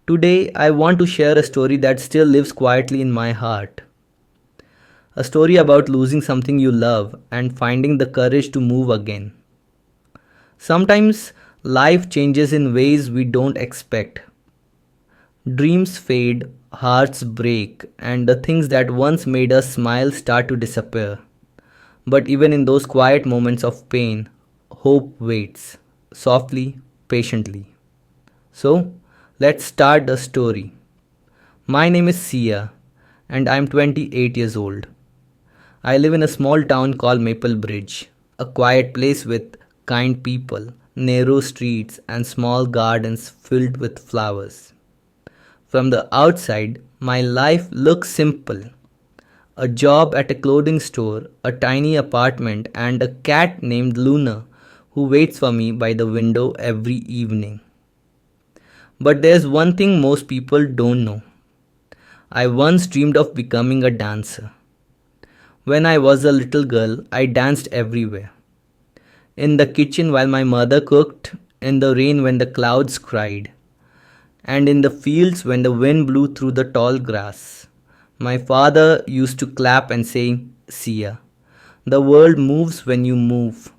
Today, I want to share a story that still lives quietly in my heart. A story about losing something you love and finding the courage to move again. Sometimes life changes in ways we don't expect. Dreams fade, hearts break, and the things that once made us smile start to disappear. But even in those quiet moments of pain, hope waits, softly, patiently. So, let's start the story. My name is Sia, and I'm 28 years old. I live in a small town called Maple Bridge, a quiet place with kind people, narrow streets, and small gardens filled with flowers. From the outside, my life looks simple: a job at a clothing store, a tiny apartment, and a cat named Luna who waits for me by the window every evening. But there's one thing most people don't know. I once dreamed of becoming a dancer. When I was a little girl, I danced everywhere. In the kitchen while my mother cooked, in the rain when the clouds cried, and in the fields when the wind blew through the tall grass. My father used to clap and say, Sia, the world moves when you move.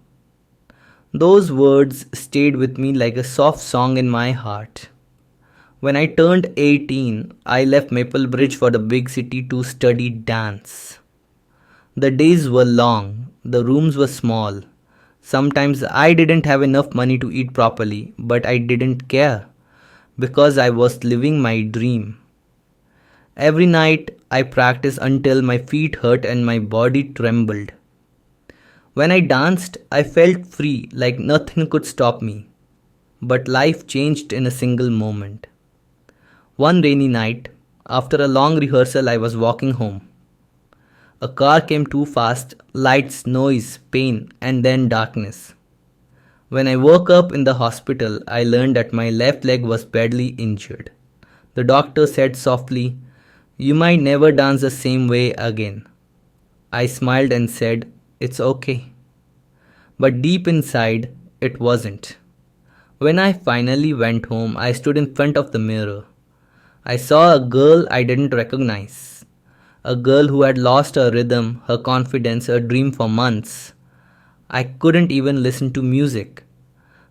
Those words stayed with me like a soft song in my heart. When I turned 18, I left Maple Bridge for the big city to study dance. The days were long, the rooms were small. Sometimes I didn't have enough money to eat properly, but I didn't care because I was living my dream. Every night I practiced until my feet hurt and my body trembled. When I danced, I felt free, like nothing could stop me. But life changed in a single moment. One rainy night, after a long rehearsal, I was walking home. A car came too fast, lights, noise, pain, and then darkness. When I woke up in the hospital, I learned that my left leg was badly injured. The doctor said softly, You might never dance the same way again. I smiled and said, It's okay. But deep inside, it wasn't. When I finally went home, I stood in front of the mirror. I saw a girl I didn't recognize. A girl who had lost her rhythm, her confidence, her dream for months. I couldn't even listen to music.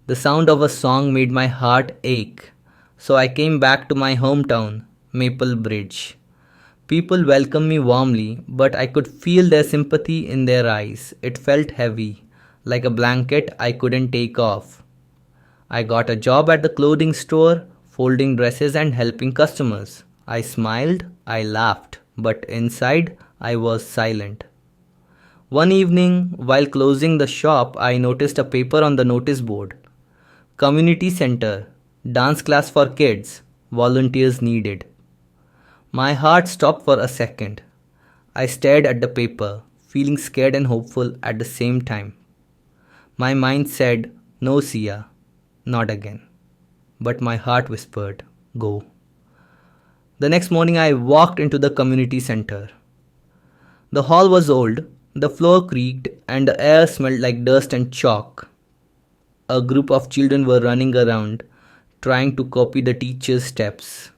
The sound of a song made my heart ache. So I came back to my hometown, Maple Bridge. People welcomed me warmly, but I could feel their sympathy in their eyes. It felt heavy, like a blanket I couldn't take off. I got a job at the clothing store, folding dresses and helping customers. I smiled, I laughed, but inside I was silent. One evening, while closing the shop, I noticed a paper on the notice board. Community Center, dance class for kids, volunteers needed. My heart stopped for a second. I stared at the paper, feeling scared and hopeful at the same time. My mind said, No, Sia, not again. But my heart whispered, Go. The next morning, I walked into the community center. The hall was old, the floor creaked, and the air smelled like dust and chalk. A group of children were running around, trying to copy the teacher's steps.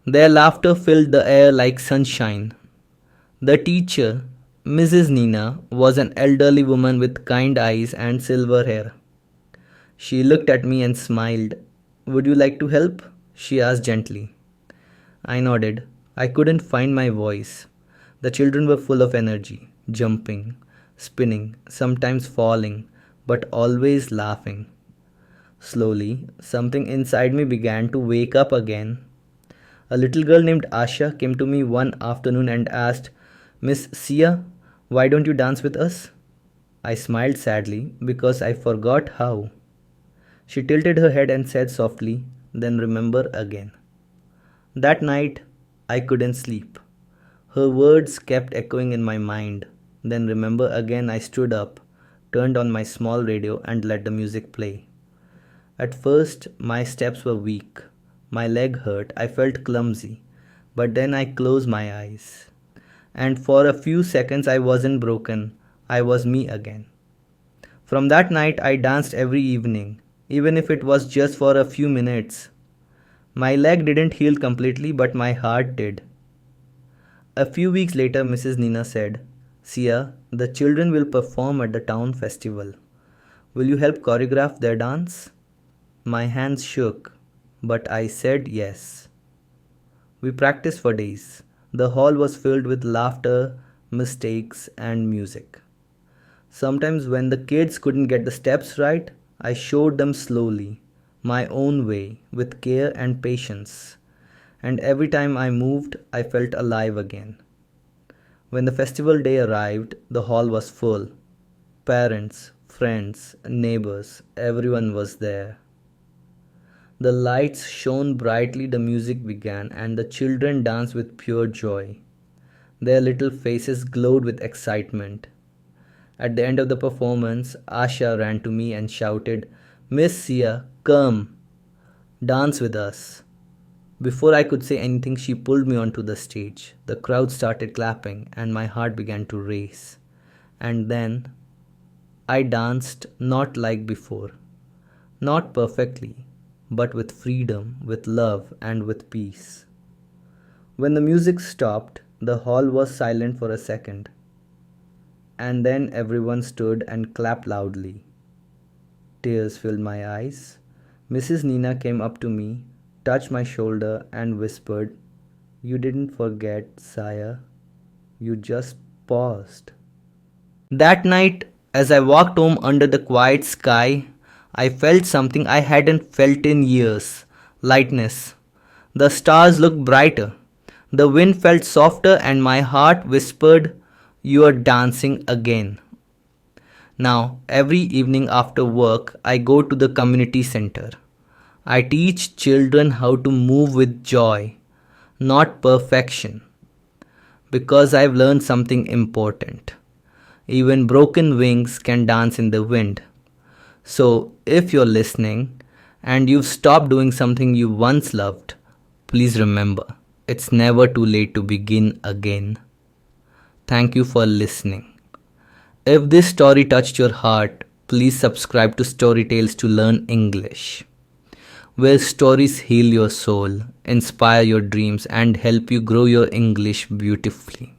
Their laughter filled the air like sunshine. The teacher, Mrs. Nina, was an elderly woman with kind eyes and silver hair. She looked at me and smiled. Would you like to help? She asked gently. I nodded. I couldn't find my voice. The children were full of energy, jumping, spinning, sometimes falling, but always laughing. Slowly, something inside me began to wake up again. A little girl named Asha came to me one afternoon and asked, Miss Sia, why don't you dance with us? I smiled sadly because I forgot how. She tilted her head and said softly, Then remember again. That night, I couldn't sleep. Her words kept echoing in my mind. Then remember again, I stood up, turned on my small radio, and let the music play. At first, my steps were weak. My leg hurt. I felt clumsy. But then I closed my eyes. And for a few seconds, I wasn't broken. I was me again. From that night, I danced every evening, even if it was just for a few minutes. My leg didn't heal completely, but my heart did. A few weeks later, Mrs. Nina said, Sia, the children will perform at the town festival. Will you help choreograph their dance? My hands shook, but I said yes. We practiced for days. The hall was filled with laughter, mistakes, and music. Sometimes, when the kids couldn't get the steps right, I showed them slowly, my own way, with care and patience. And every time I moved, I felt alive again. When the festival day arrived, the hall was full. Parents, friends, neighbors, everyone was there. The lights shone brightly, the music began, and the children danced with pure joy. Their little faces glowed with excitement. At the end of the performance, Asha ran to me and shouted, Miss Sia, come, dance with us. Before I could say anything, she pulled me onto the stage. The crowd started clapping, and my heart began to race. And then I danced not like before, not perfectly, but with freedom, with love, and with peace. When the music stopped, the hall was silent for a second, and then everyone stood and clapped loudly. Tears filled my eyes. Mrs. Nina came up to me, touched my shoulder, and whispered, You didn't forget, Sire. You just paused. That night, as I walked home under the quiet sky, I felt something I hadn't felt in years: lightness. The stars looked brighter. The wind felt softer, and my heart whispered, You are dancing again. Now, every evening after work, I go to the community center. I teach children how to move with joy, not perfection, because I've learned something important. Even broken wings can dance in the wind. So, if you're listening and you've stopped doing something you once loved, please remember it's never too late to begin again. Thank you for listening. If this story touched your heart, please subscribe to Story Tales to learn English, where stories heal your soul, inspire your dreams, and help you grow your English beautifully.